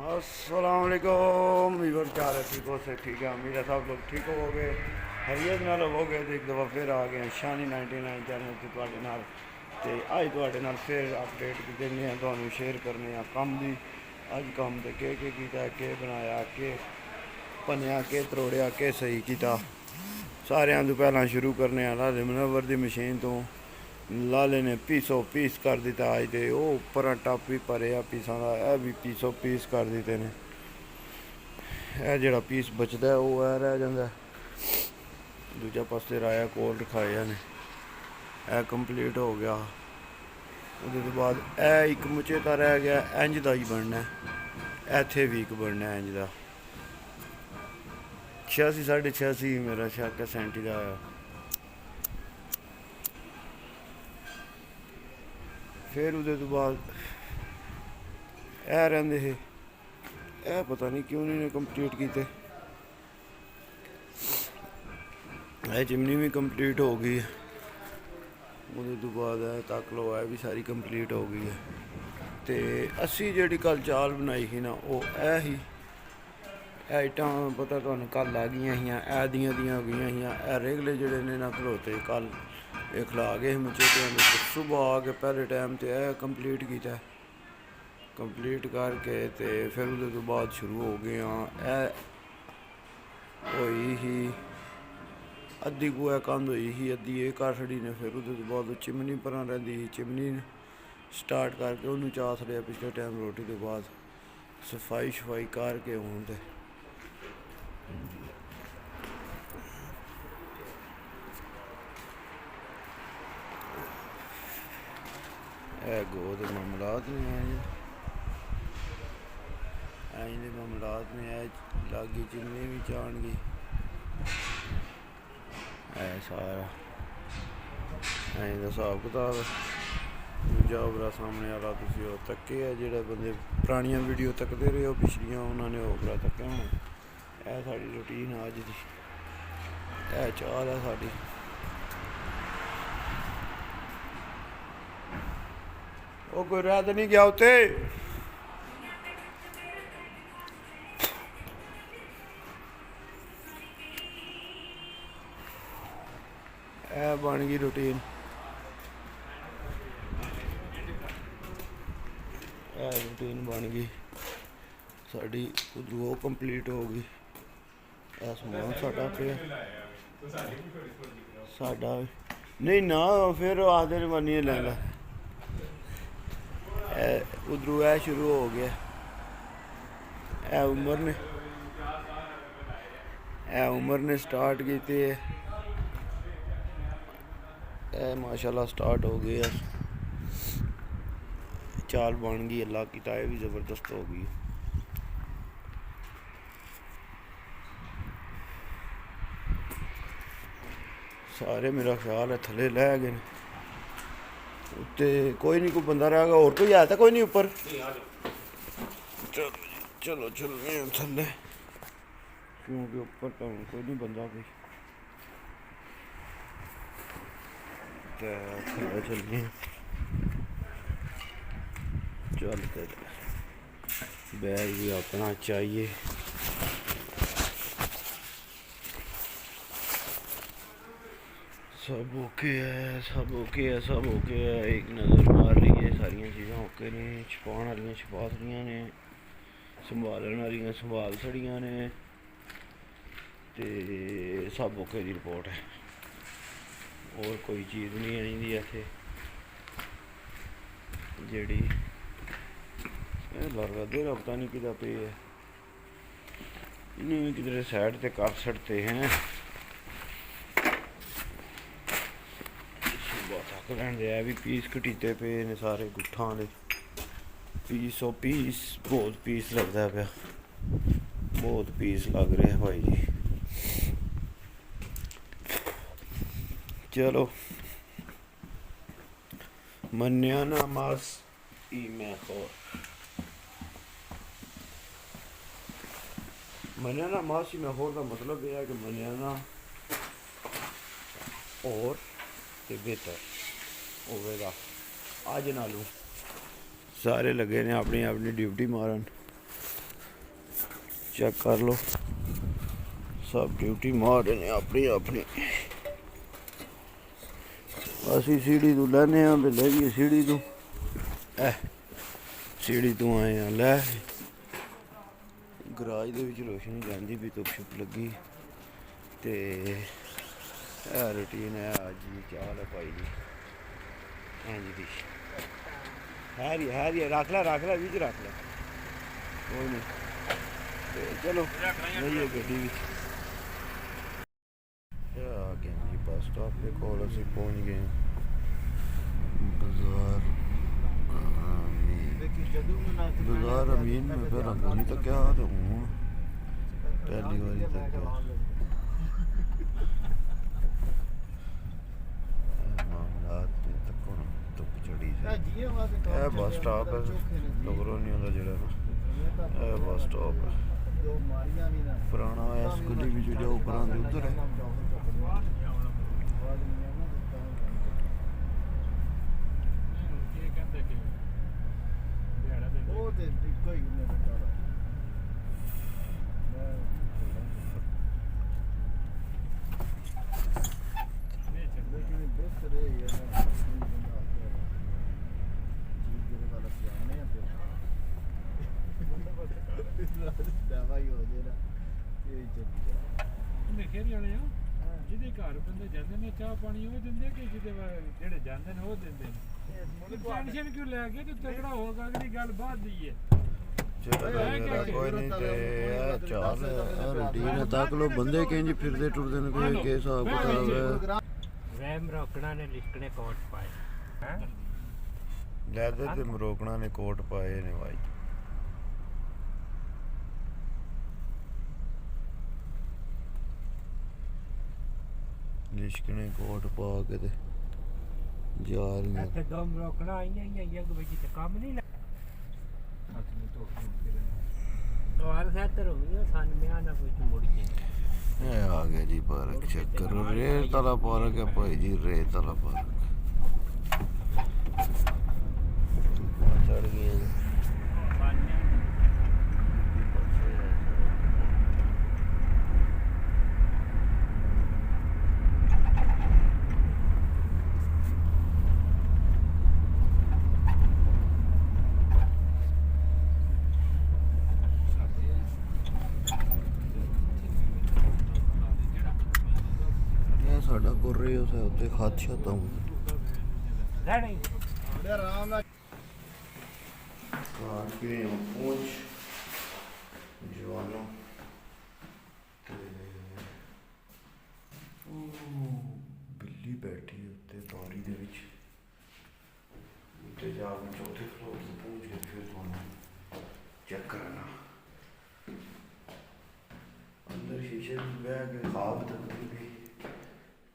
अस्सलाम वालेकुम वीवर, क्या हाल है? ठीक हो से? ठीक है, उम्मीद है सब लोग ठीक होवोगे, हरीयत नाल होवोगे। तो एक दफ़ा फिर आ गए शानी 99 चैनल से तुहाडे नाल। ते अज तुहाडे नाल फिर अपडेट देने हैं, तुहानू शेयर करने हैं कम दी। अज कम ते के कीता, के बनाया, के भनया, के त्रोड़िया, के सही कीता। सारियां तो पहला शुरू करने आं लाले मुनव्वर दी मशीन तो। लाले ने पीसो पीस कर दिता अज दे, ਉਹ ਉੱਪਰ ਟੱਪ ਵੀ ਭਰੇ ਆ ਪੀਸਾਂ ਦਾ, ਇਹ ਵੀ ਪੀਸੋ ਪੀਸ ਕਰ ਦਿੱਤੇ ਨੇ। ਇਹ ਜਿਹੜਾ ਪੀਸ ਬਚਦਾ ਉਹ ਇਹ ਰਹਿ ਜਾਂਦਾ। ਦੂਜਾ ਪਾਸੇ ਰਾਇਆ ਕੋਲ ਰਖਾਏ ਨੇ, ਇਹ ਕੰਪਲੀਟ ਹੋ ਗਿਆ। ਉਹਦੇ ਤੋਂ ਬਾਅਦ ਇਹ ਇੱਕ ਮੁਚੇਤਾ ਰਹਿ ਗਿਆ, ਇੰਜ ਦਾ ਹੀ ਬਣਨਾ, ਇੱਥੇ ਵੀ ਇੱਕ ਬਣਨਾ ਇੰਜ ਦਾ। 86 86.5 ਮੇਰਾ ਸ਼ੱਕ ਸੈਂਟੀ ਦਾ ਆਇਆ। फिर उसदे तो बाद ए रहिंदे हे, ए पता नहीं क्यों नहीं कंप्लीट कीते। ए चिमनी भी कंप्लीट हो गई है। उसदे तो बाद तक लो ए भी सारी कंप्लीट हो गई है। तो असी जिहड़ी कल चाल बनाई ही ना, वो ए ही इटां पता तुहानूं कल आ गई हियां, ए दियां हो गई हियां। ए रेगले जिहड़े ने ना खलोते कल ये खिला गए मुझे। सुबह आके पहले टाइम तो यह कंप्लीट किया, कंप्लीट करके तो फिर उसके बाद शुरू हो गए हाँ। हुई ही अद्धी कुआ कंध हुई ही, अद्धी ये कर छड़ी ने। फिर उसके बाद चिमनी पर रही ही, चिमनी स्टार्ट करके उन्होंने चा छड़िया पिछले टाइम रोटी के बाद। सफाई शफाई करके हूँ तो गो के मामलात ने इंज दे मामलात ने। लागी चिमनी भी चाण गई सारा इंज दा हिसाब किताब। दूजा ओवरा सामने वाला तुसीं ओह तक्के है, जेह्ड़े बंदे पुरानियां वीडियो तकदे रहे हो पिछलियां, उन्होंने ओवरा तक्केआ होना। यह साड़ी रूटीन अज दी, यह चाल है साड़ी। वो कोई रह तो नहीं गया उत्ते? ए बन गई रूटीन, ए रूटीन बन गई साड़ी। उधर वो कंप्लीट हो गई। ए समान साडा पे साडा नहीं ना, फिर आखदे बनिए लैंदा। उधरों यह शुरू हो गया, उमर ने स्टार्ट की माशाल्लाह स्टार्ट हो गया। चाल बन गई, अल्लाह की ताए भी ज़बरदस्त हो गई। सारे मेरा ख्याल है थले लै गए। उत्ते कोई नहीं, कोई बंदा रहेगा और कोई है तो कोई नहीं ऊपर। चलो चलो चलने थले, क्योंकि ऊपर तो कोई नहीं बंदा कोई। थले चलने चलते, बैग भी अपना चाहिए। सब ओके है, सब ओके है, सब ओके है। एक नज़र मार ली है, सारिया चीज़ा ओके ने। छपाने वाली छपा छड़ियाँ ने, संभालने वाली संभाल छड़ियाँ ने, तो सब ओके की रिपोर्ट है। और कोई चीज़ नहीं आई दी इत्थे जेड़ी लगदा देरा पता नहीं किदा पे है। इन्हें किधरे साइड ते कर छड़ते हैं। थक लैंदे भी पीस घटीते पे ने सारे गुट्ठां दे। पीसो पीस बहुत पीस लगता पाया, बहुत पीस लग रहे भाई जी। चलो मन्या ना मास ई मैं खोर, मन्या ना मास ई मैं खोर का मतलब यह है कि मन्या ना और ते बेहतर होगा। अज नालों सारे लगे ने अपनी अपनी ड्यूटी मारन। ਚੈੱਕ ਕਰ ਲਓ, ਸਭ ਡਿਊਟੀ ਮਾਰ ਰਹੇ ਨੇ ਆਪਣੀ ਆਪਣੀ। ਅਸੀਂ ਸੀੜੀ ਤੋਂ ਲੈਨੇ ਆ ਤੇ ਲੈ ਗਏ ਸੀੜੀ ਤੋਂ, ਸੀੜੀ ਤੋਂ ਆਏ ਆ ਲੈ। ਗਰਾਜ ਦੇ ਵਿੱਚ ਰੋਸ਼ਨੀ ਜਾਂਦੀ ਵੀ, ਧੁੱਪ ਛੁੱਪ ਲੱਗੀ ਤੇ ਇਹ ਰੂਟੀਨ ਹੈ ਅੱਜ ਦੀ ਚਾਲ ਹੈ ਭਾਈ ਜੀ। ਹਾਂਜੀ ਦੀ ਹੈ ਰੱਖ ਲੈ ਵਿੱਚ ਰੱਖ ਲੈ, ਕੋਈ ਨਹੀਂ। ਤੇ ਚਲੋ ਲਈਏ ਗੱਡੀ ਵਿੱਚ। ਆ ਗਏ ਜੀ ਬੱਸ ਸਟਾਪ ਦੇ ਕੋਲ, ਅਸੀਂ ਪਹੁੰਚ ਗਏ बाजार अमीन में। फिर अंगूनी तो क्या तो हूँ पहली बारी तक मामलात तक धुप चढ़ी से। बस स्टॉप है, डगरों नहीं होता जरा ना, बस स्टॉप है पुराना। इस गली भी जो जाओ पर उधर है। ਖੇਰੀ ਵਾਲੇ ਆ ਜਿਹਦੇ ਘਰ ਬੰਦੇ ਜਾਂਦੇ ਨੇ ਚਾਹ ਪਾਣੀ ਉਹ ਦਿੰਦੇ ਕਿ ਜਿਹਦੇ ਜਿਹੜੇ ਜਾਂਦੇ ਨੇ ਉਹ ਦਿੰਦੇ ਨੇ। ਟੈਨਸ਼ਨ ਕਿਉਂ ਲੈ ਕੇ ਤੇ ਤਗੜਾ ਹੋਗਾ, ਅਗਲੀ ਗੱਲ ਬਾਅਦ ਦੀ ਹੈ। ਕੋਈ ਨਹੀਂ ਤੇ ਚਾਲ ਰੂਟੀਨ ਤੱਕ ਲੋ ਬੰਦੇ ਕਿੰਜ ਫਿਰਦੇ ਟੁਰਦੇ ਨੇ, ਕੋਈ ਕੇ ਹਿਸਾਬ ਕਿਤਾਬ ਹੈ। ਵਹਿਮ ਰੋਕਣਾ ਨੇ ਲਿਖਣੇ ਕੋਟ ਪਾਏ ਹੈ, ਲੈਦਰ ਤੇ ਮਰੋਕਣਾ ਨੇ ਕੋਟ ਪਾਏ ਨੇ ਭਾਈ। ਲਿਸ਼ਕਣੇ ਕੋਟ ਪਾ ਕੇ ਤੇ ਜਾ ਰਹੀਆਂ। ਇੱਥੇ ਦਮ ਰੋਕਣਾ ਆਈਆਂ ਅੱਗ ਵਿੱਚ ਤੇ ਕੰਮ ਨਹੀਂ ਲੱਗ। ਔਰ ਖੇਤਰ ਹੋ ਗਿਆ ਸਨ ਮਿਆਂ ਨਾ ਕੋਈ ਮੁੜ ਕੇ ਇਹ ਆ ਗਿਆ ਜੀ ਪਾਰਕ। ਚੈੱਕ ਕਰੋ, ਰੇਤ ਵਾਲਾ ਪਾਰਕ ਹੈ ਭਾਈ ਜੀ, ਰੇਤ ਵਾਲਾ ਪਾਰਕ। ਚੜ ਗਏ ਸਾਡਾ ਕਰ ਰਹੇ ਹੋ ਸੇ ਉੱਤੇ ਖਾਦਸ਼ਾ ਤਾਂ ਨਹੀਂ ਆਰਾਮ ਨਾਲ ਕਾਰ ਕੇ ਪਹੁੰਚ ਜਵਾਨੋ ਤੇ ਬਿੱਲੀ ਬੈਠੀ ਉੱਤੇ ਬਾਰੀ ਦੇ ਵਿੱਚ। ਉੱਤੇ ਜਾ ਕੇ ਚੌਥੇ ਫਲੋਰ ਤੇ ਪਹੁੰਚ ਕੇ ਫਿਰ ਤੁਹਾਨੂੰ ਚੈੱਕ ਕਰਨਾ। ਅੰਦਰ ਸ਼ੀਸ਼ੇ ਵਿੱਚ ਬਹਿ ਕੇ ਖਾਬ ਤੱਕਦੀ ਪਈ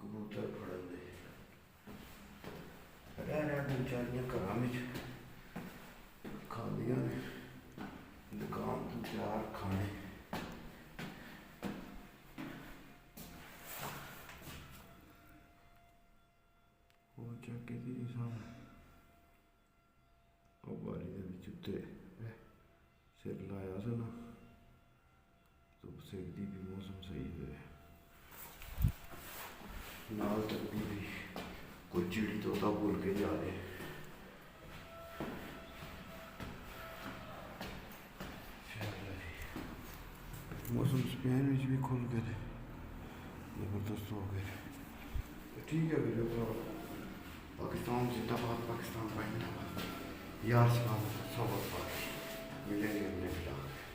ਕਬੂਤਰ ਫੜਨ ਦੇ। ਰਹਿ ਵਿਚਾਰੀਆਂ ਘਰਾਂ ਵਿੱਚ ਖਾਂਦੀਆਂ ਨੇ, ਦੁਕਾਨ ਤੋਂ ਤਿਆਰ ਖਾਣੇ। ਉਹ ਚੱਕੇ ਦੀ ਸਾਹਮਣੇ ਉਹ ਬਾਰੀ ਦੇ ਵਿੱਚ ਉੱਤੇ ਸਿਰ ਲਾਇਆ ਸੀ ਨਾ, ਧੁੱਪ ਸੇਕਦੀ ਵੀ, ਮੌਸਮ ਸਹੀ ਹੋਇਆ ਨਾਲ ਤੱਕਦੀ ਵੀ। ਕੋਈ ਚਿੜੀ ਤੋਤਾ ਭੁੱਲ ਕੇ ਜਾ ਰਹੇ। मौसम स्पेन में भी खुल गए थे, ज़बरदस्त हो गए। तो ठीक है वीडियो को पाकिस्तान जिंदाबाद, पाकिस्तान जिंदाबाद, यार सलाम, सब मिलेंगे अपने खिलाफ।